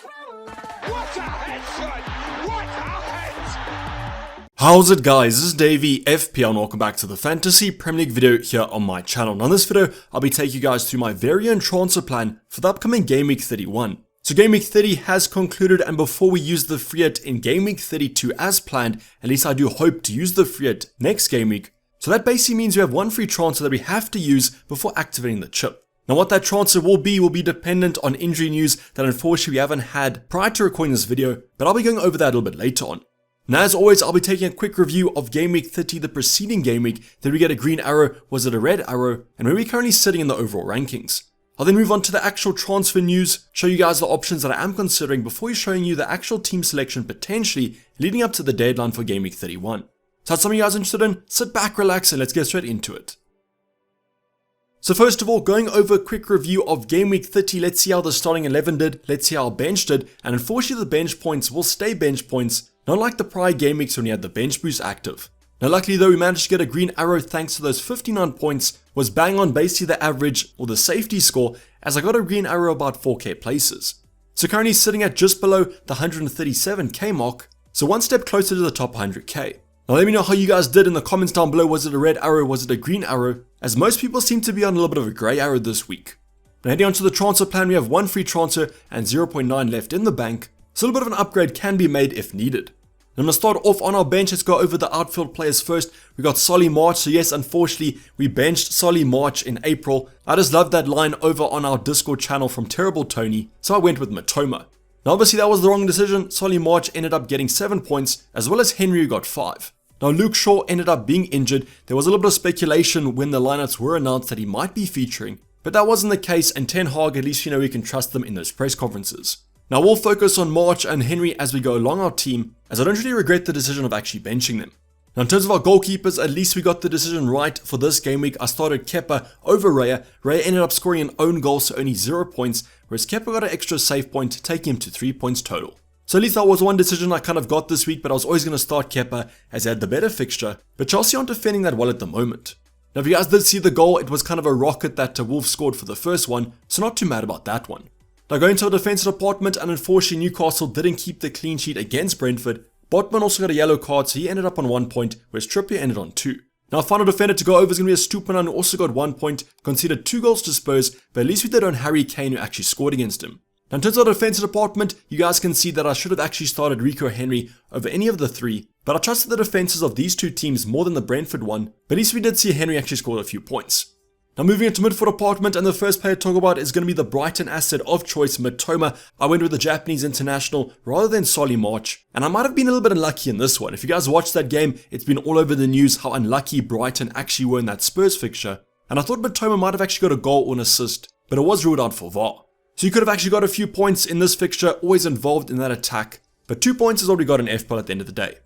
What a headshot! What a head! How's it guys, this is Dayvy, FPL, and welcome back to the Fantasy Premier League video here on my channel. Now in this video, I'll be taking you guys through my very own transfer plan for the upcoming Game Week 31. So Game Week 30 has concluded, and before we use the free hit in Game Week 32 as planned, at least I do hope to use the free hit next Game Week. So that basically means we have one free transfer that we have to use before activating the chip. Now what that transfer will be dependent on injury news that unfortunately we haven't had prior to recording this video, but I'll be going over that a little bit later on. Now as always, I'll be taking a quick review of Game Week 30, the preceding Game Week. Did we get a green arrow? Was it a red arrow? And where are we currently sitting in the overall rankings? I'll then move on to the actual transfer news, show you guys the options that I am considering before showing you the actual team selection potentially leading up to the deadline for Game Week 31. So that's something you guys are interested in? Sit back, relax, and let's get straight into it. So first of all, going over a quick review of Game Week 30, let's see how the starting 11 did, let's see how our bench did, and unfortunately the bench points will stay bench points, not like the prior Game Weeks when we had the bench boost active. Now luckily though, we managed to get a green arrow thanks to those 59 points, was bang on basically the average or the safety score, as I got a green arrow about 4k places. So currently sitting at just below the 137k mark, so one step closer to the top 100k. Now let me know how you guys did in the comments down below. Was it a red arrow? Was it a green arrow? As most people seem to be on a little bit of a grey arrow this week. Now heading on to the transfer plan, we have one free transfer and 0.9 left in the bank, so a little bit of an upgrade can be made if needed. Now I'm going to start off on our bench. Let's go over the outfield players first. We got Solly March. So yes, unfortunately, we benched Solly March in April. I just love that line over on our Discord channel from Terrible Tony, so I went with Matoma. Now obviously that was the wrong decision. Solly March ended up getting 7 points, as well as Henry who got 5. Now Luke Shaw ended up being injured. There was a little bit of speculation when the lineups were announced that he might be featuring, but that wasn't the case, and Ten Hag, at least we can trust them in those press conferences. Now we'll focus on March and Henry as we go along our team, as I don't really regret the decision of actually benching them. Now in terms of our goalkeepers, at least we got the decision right for this game week. I started Kepa over Raya. Raya ended up scoring an own goal, so only 0 points, whereas Kepa got an extra save point, taking him to 3 points total. So at least that was one decision I kind of got this week, but I was always going to start Kepa as he had the better fixture, but Chelsea aren't defending that well at the moment. Now if you guys did see the goal, it was kind of a rocket that Wolves scored for the first one, so not too mad about that one. Now going to our defensive department, and unfortunately Newcastle didn't keep the clean sheet against Brentford. Botman also got a yellow card, so he ended up on 1 point, whereas Trippier ended on 2. Now our final defender to go over is going to be a Stupinan, who also got 1 point, conceded 2 goals to Spurs, but at least we did own Harry Kane, who actually scored against him. Now in terms of the defensive department, you guys can see that I should have actually started Rico Henry over any of the 3, but I trusted the defenses of these 2 teams more than the Brentford one, but at least we did see Henry actually score a few points. Now moving into midfield department, and the first player to talk about is going to be the Brighton asset of choice, Matoma. I went with the Japanese international rather than Solly March, and I might have been a little bit unlucky in this one. If you guys watched that game, it's been all over the news how unlucky Brighton actually were in that Spurs fixture, and I thought Matoma might have actually got a goal or an assist, but it was ruled out for VAR. So you could have actually got a few points in this fixture, always involved in that attack, but 2 points is all we got in FPL at the end of the day.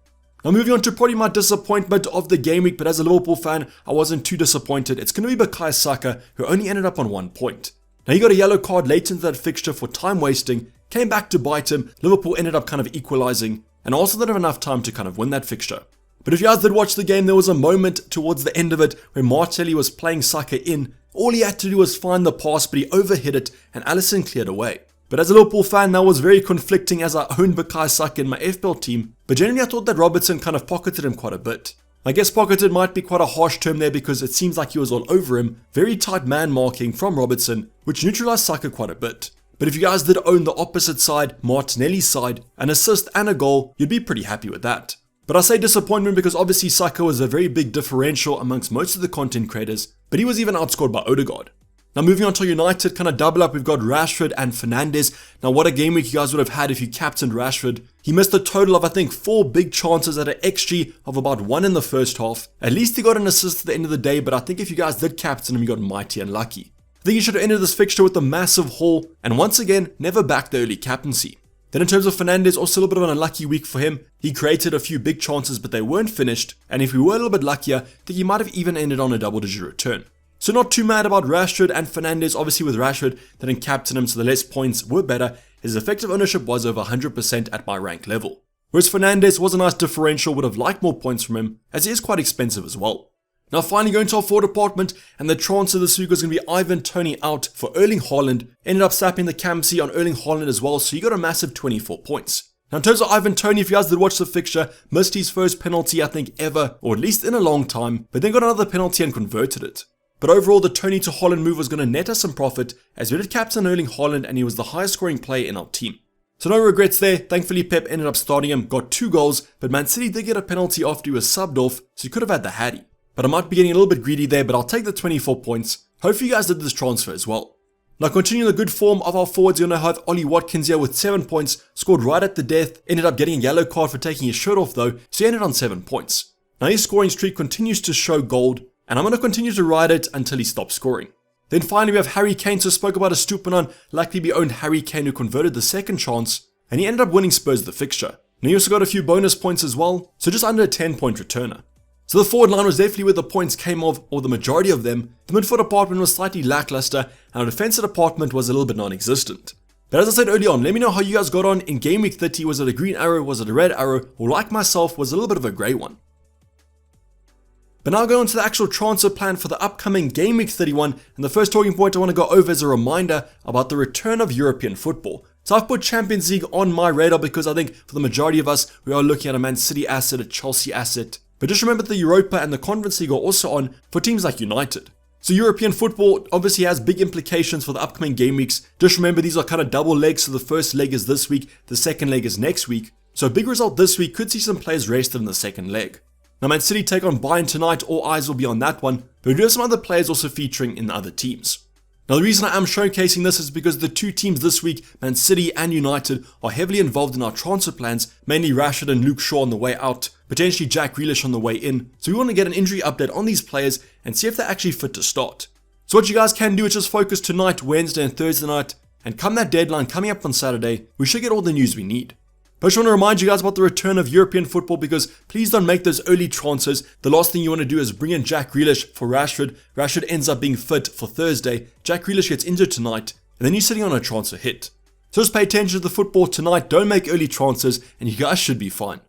Now moving on to probably my disappointment of the game week, but as a Liverpool fan, I wasn't too disappointed. It's going to be Bukayo Saka, who only ended up on 1 point. Now he got a yellow card late into that fixture for time wasting, came back to bite him. Liverpool ended up kind of equalizing, and also didn't have enough time to kind of win that fixture. But if you guys did watch the game, there was a moment towards the end of it where Martinelli was playing Saka in. All he had to do was find the pass, but he overhit it, and Alisson cleared away. But as a Liverpool fan, that was very conflicting as I owned Bukayo Saka in my FPL team, but generally I thought that Robertson kind of pocketed him quite a bit. I guess pocketed might be quite a harsh term there because it seems like he was all over him, very tight man marking from Robertson, which neutralized Saka quite a bit. But if you guys did own the opposite side, Martinelli's side, an assist and a goal, you'd be pretty happy with that. But I say disappointment because obviously Saka was a very big differential amongst most of the content creators, but he was even outscored by Odegaard. Now moving on to United, kind of double up, we've got Rashford and Fernandes. Now what a game week you guys would have had if you captained Rashford. He missed a total of I think 4 big chances at an XG of about 1 in the first half. At least he got an assist at the end of the day, but I think if you guys did captain him, you got mighty unlucky. I think he should have ended this fixture with a massive haul, and once again, never backed the early captaincy. Then in terms of Fernandes, also a little bit of an unlucky week for him. He created a few big chances, but they weren't finished, and if we were a little bit luckier, I think he might have even ended on a double-digit return. So not too mad about Rashford and Fernandes. Obviously with Rashford, didn't captain him, so the less points were better. His effective ownership was over 100% at my rank level. Whereas Fernandes was a nice differential, would have liked more points from him, as he is quite expensive as well. Now finally going to our forward department, and the transfer this week was going to be Ivan Toney out for Erling Haaland. Ended up slapping the Kamsi on Erling Haaland as well, so he got a massive 24 points. Now in terms of Ivan Toney, if you guys did watch the fixture, missed his first penalty I think ever, or at least in a long time, but then got another penalty and converted it. But overall the Toney to Haaland move was going to net us some profit, as we did captain Erling Haaland and he was the highest scoring player in our team. So no regrets there. Thankfully Pep ended up starting him, got 2 goals, but Man City did get a penalty after he was subbed off, so he could have had the Hattie. But I might be getting a little bit greedy there, but I'll take the 24 points. Hopefully you guys did this transfer as well. Now continuing the good form of our forwards, you're going to have Ollie Watkins here with 7 points, scored right at the death, ended up getting a yellow card for taking his shirt off though, so he ended on 7 points. Now his scoring streak continues to show gold, and I'm going to continue to ride it until he stops scoring. Then finally we have Harry Kane, so spoke about a Stupinan, likely be owned Harry Kane who converted the second chance, and he ended up winning Spurs the fixture. Now he also got a few bonus points as well, so just under a 10-point returner. So the forward line was definitely where the points came of, or the majority of them. The midfield department was slightly lackluster, and our defensive department was a little bit non-existent. But as I said early on, let me know how you guys got on in Game Week 30. Was it a green arrow, was it a red arrow, or like myself, was it a little bit of a grey one? But now going on to the actual transfer plan for the upcoming Game Week 31, and the first talking point I want to go over is a reminder about the return of European football. So I've put Champions League on my radar because I think for the majority of us, we are looking at a Man City asset, a Chelsea asset. But just remember the Europa and the Conference League are also on for teams like United. So European football obviously has big implications for the upcoming game weeks. Just remember these are kind of double legs, so the first leg is this week, the second leg is next week. So a big result this week could see some players rested in the second leg. Now Man City take on Bayern tonight, all eyes will be on that one, but we do have some other players also featuring in the other teams. Now the reason I am showcasing this is because the two teams this week, Man City and United, are heavily involved in our transfer plans, mainly Rashford and Luke Shaw on the way out, potentially Jack Grealish on the way in, so we want to get an injury update on these players and see if they're actually fit to start. So what you guys can do is just focus tonight, Wednesday and Thursday night, and come that deadline coming up on Saturday, we should get all the news we need. But I just want to remind you guys about the return of European football because please don't make those early transfers. The last thing you want to do is bring in Jack Grealish for Rashford. Rashford ends up being fit for Thursday. Jack Grealish gets injured tonight, and then you're sitting on a transfer hit. So just pay attention to the football tonight. Don't make early transfers, and you guys should be fine.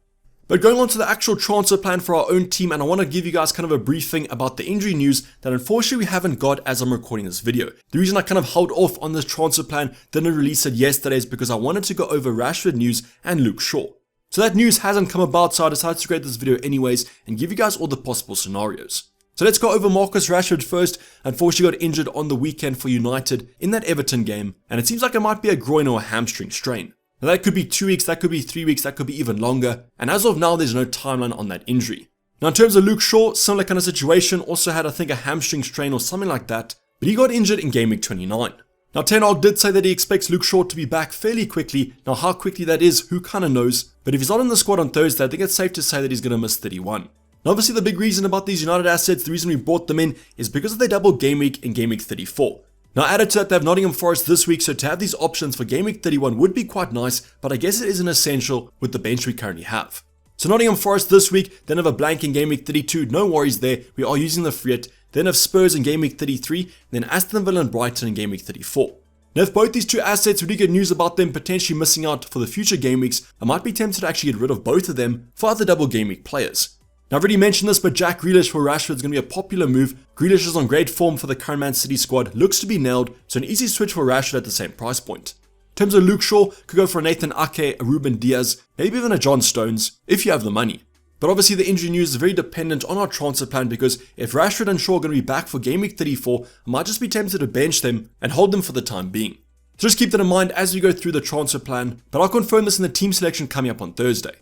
But going on to the actual transfer plan for our own team, and I want to give you guys kind of a briefing about the injury news that unfortunately we haven't got as I'm recording this video. The reason I kind of held off on this transfer plan, didn't release it yesterday, is because I wanted to go over Rashford news and Luke Shaw. So that news hasn't come about, so I decided to create this video anyways and give you guys all the possible scenarios. So let's go over Marcus Rashford first. Unfortunately got injured on the weekend for United in that Everton game, and it seems like it might be a groin or a hamstring strain. Now that could be 2 weeks, that could be 3 weeks, that could be even longer, and as of now there's no timeline on that injury. Now in terms of Luke Shaw, similar kind of situation, also had I think a hamstring strain or something like that, but he got injured in Game Week 29. Now Ten Hag did say that he expects Luke Shaw to be back fairly quickly. Now how quickly that is, who kind of knows, but if he's not in the squad on Thursday, I think it's safe to say that he's going to miss 31. Now obviously the big reason about these United assets, the reason we brought them in, is because of their double game week in Game Week 34. Now added to that, they have Nottingham Forest this week, so to have these options for Game Week 31 would be quite nice, but I guess it isn't essential with the bench we currently have. So Nottingham Forest this week, then have a blank in Game Week 32, no worries there, we are using the Friet, then have Spurs in Game Week 33, then Aston Villa and Brighton in Game Week 34. Now if both these two assets, we do get news about them potentially missing out for the future game weeks, I might be tempted to actually get rid of both of them for other double game week players. Now I've already mentioned this, but Jack Grealish for Rashford is going to be a popular move. Grealish is on great form for the current Man City squad, looks to be nailed, so an easy switch for Rashford at the same price point. In terms of Luke Shaw, could go for a Nathan Ake, a Ruben Diaz, maybe even a John Stones, if you have the money. But obviously the injury news is very dependent on our transfer plan because if Rashford and Shaw are going to be back for Game Week 34, I might just be tempted to bench them and hold them for the time being. So just keep that in mind as we go through the transfer plan, but I'll confirm this in the team selection coming up on Thursday.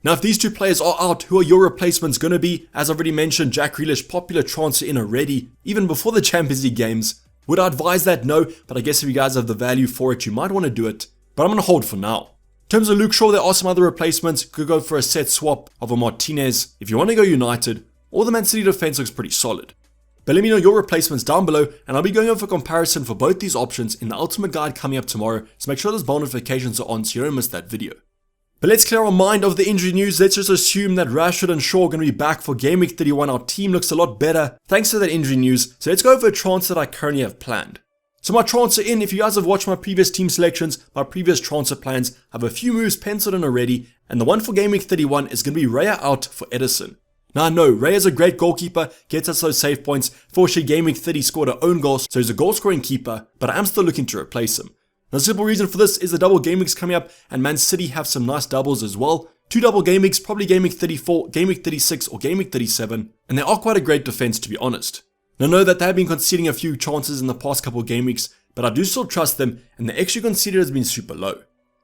Now if these two players are out, who are your replacements going to be? As I've already mentioned, Jack Grealish, popular transfer in already, even before the Champions League games. Would I advise that? No, but I guess if you guys have the value for it, you might want to do it, but I'm going to hold for now. In terms of Luke Shaw, there are some other replacements. Could go for a set swap of a Martinez if you want to go United, or the Man City defense looks pretty solid. But let me know your replacements down below, and I'll be going over a comparison for both these options in the ultimate guide coming up tomorrow, so make sure those bell notifications are on so you don't miss that video. But let's clear our mind of the injury news. Let's just assume that Rashford and Shaw are going to be back for Game Week 31. Our team looks a lot better thanks to that injury news. So let's go over a transfer that I currently have planned. So my transfer in, if you guys have watched my previous team selections, my previous transfer plans, I have a few moves penciled in already. And the one for Game Week 31 is going to be Raya out for Edison. Now I know, Raya's a great goalkeeper, gets us those save points. Fortunately, Game Week 30 scored her own goals, so he's a goal scoring keeper, but I am still looking to replace him. Now the simple reason for this is the double game weeks coming up, and Man City have some nice doubles as well. 2 double game weeks, probably Game Week 34, Game Week 36, or Game Week 37, and they are quite a great defense to be honest. Now I know that they have been conceding a few chances in the past couple game weeks, but I do still trust them, and the XG conceded has been super low.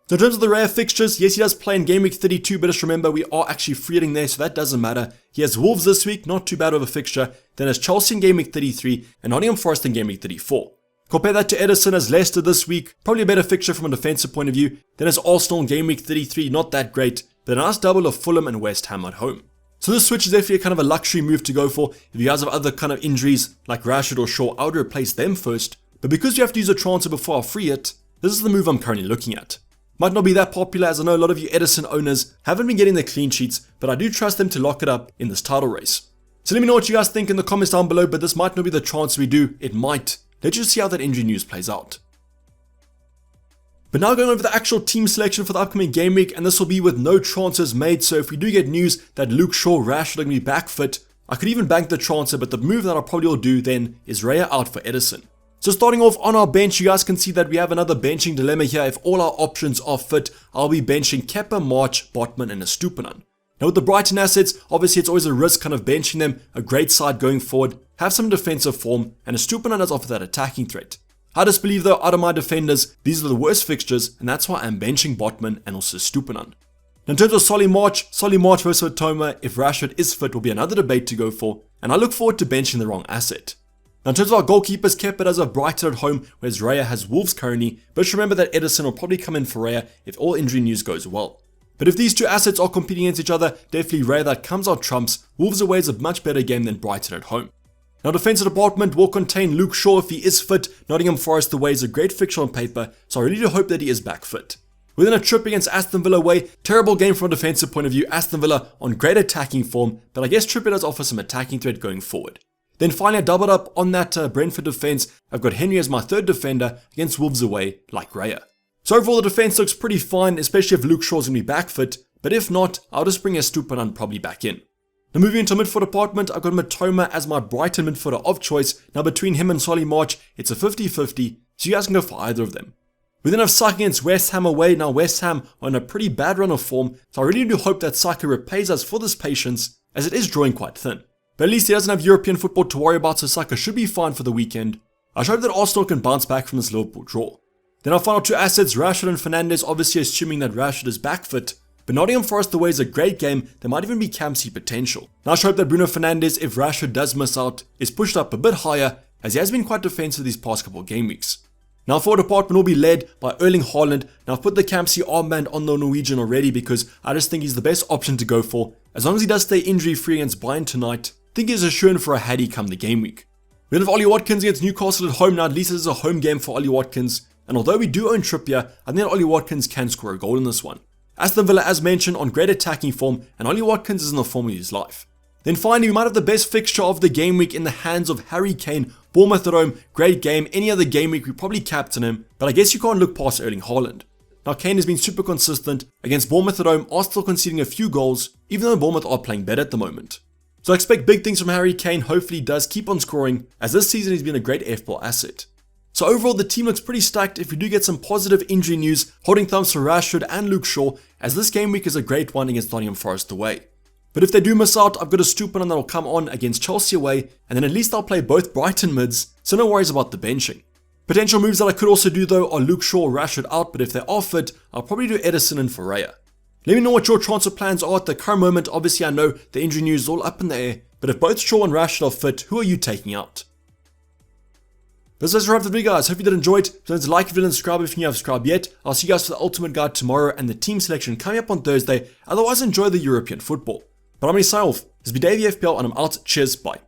So in terms of the Raya fixtures, yes, he does play in Game Week 32, but just remember we are actually free hitting there, so that doesn't matter. He has Wolves this week, not too bad of a fixture, then has Chelsea in Game Week 33, and Nottingham Forest in Game Week 34. Compare that to Edison as Leicester this week, probably a better fixture from a defensive point of view, then as Arsenal in Game Week 33, not that great, but a nice double of Fulham and West Ham at home. So this switch is definitely kind of a luxury move to go for. If you guys have other kind of injuries like Rashford or Shaw, I would replace them first. But because you have to use a transfer before I free it, this is the move I'm currently looking at. Might not be that popular as I know a lot of you Edison owners haven't been getting their clean sheets, but I do trust them to lock it up in this title race. So let me know what you guys think in the comments down below, but this might not be the transfer we do, it might. Let's just see how that injury news plays out. But now going over the actual team selection for the upcoming game week, and this will be with no transfers made, so if we do get news that Luke Shaw, Rashford are going to be back fit, I could even bank the transfer, but the move that I probably will do then is Raya out for Edison. So starting off on our bench, you guys can see that we have another benching dilemma here. If all our options are fit, I'll be benching Kepa, March, Botman and Estupinan. Now with the Brighton assets, obviously it's always a risk kind of benching them, a great side going forward, have some defensive form, and Estupinan does offer that attacking threat. I just believe though, out of my defenders, these are the worst fixtures, and that's why I'm benching Botman and also Estupinan. In terms of Solly March versus Toma, if Rashford is fit will be another debate to go for, and I look forward to benching the wrong asset. Now in terms of our goalkeepers, Kepa does have Brighton at home, whereas Raya has Wolves currently, but just remember that Edison will probably come in for Raya if all injury news goes well. But if these two assets are competing against each other, definitely Raya that comes out trumps. Wolves away is a much better game than Brighton at home. Now defensive department will contain Luke Shaw if he is fit. Nottingham Forest away is a great fixture on paper, so I really do hope that he is back fit. Within a trip against Aston Villa away, terrible game from a defensive point of view. Aston Villa on great attacking form, but I guess Trippier does offer some attacking threat going forward. Then finally I doubled up on that Brentford defense. I've got Henry as my third defender against Wolves away like Raya. So overall the defense looks pretty fine, especially if Luke Shaw's going to be back fit, but if not, I'll just bring Estupinan probably back in. Now moving into midfield department, I've got Matoma as my Brighton midfielder of choice. Now between him and Solly March, it's a 50-50, so you guys can go for either of them. We then have Saka against West Ham away. Now West Ham are on a pretty bad run of form, so I really do hope that Saka repays us for this patience, as it is drawing quite thin. But at least he doesn't have European football to worry about, so Saka should be fine for the weekend. I should hope that Arsenal can bounce back from this Liverpool draw. Then our final two assets, Rashford and Fernandes, obviously assuming that Rashford is back fit. But Nottingham Forest away is a great game, there might even be Campsy potential. Now I should hope that Bruno Fernandes, if Rashford does miss out, is pushed up a bit higher, as he has been quite defensive these past couple of game weeks. Now forward department will be led by Erling Haaland. Now I've put the Campsy armband on the Norwegian already because I just think he's the best option to go for. As long as he does stay injury free against Bayern tonight, I think he's assured for a Hattie come the game week. We have Ollie Watkins against Newcastle at home. Now at least this is a home game for Ollie Watkins, and although we do own Trippier, I think that Ollie Watkins can score a goal in this one. Aston Villa as mentioned on great attacking form, and Ollie Watkins is in the form of his life. Then finally we might have the best fixture of the game week in the hands of Harry Kane. Bournemouth at home, great game. Any other game week we probably captain him, but I guess you can't look past Erling Haaland. Now Kane has been super consistent against Bournemouth at home, are still conceding a few goals, even though Bournemouth are playing better at the moment. So I expect big things from Harry Kane. Hopefully he does keep on scoring, as this season he's been a great FPL asset. So overall the team looks pretty stacked. If we do get some positive injury news, holding thumbs for Rashford and Luke Shaw, as this game week is a great one against Nottingham Forest away. But if they do miss out, I've got a Estupinan that will come on against Chelsea away, and then at least I'll play both Brighton mids, so no worries about the benching. Potential moves that I could also do though are Luke Shaw or Rashford out, but if they are fit, I'll probably do Edison and Raya. Let me know what your transfer plans are at the current moment. Obviously I know the injury news is all up in the air, but if both Shaw and Rashford are fit, who are you taking out? This is a wrap for the video guys. Hope you did enjoy it. Don't like if you didn't subscribe if you haven't subscribed yet. I'll see you guys for the ultimate guide tomorrow and the team selection coming up on Thursday. Otherwise enjoy the European football. But I'm going to sign off. This has been Dayvy FPL and I'm out. Cheers, bye.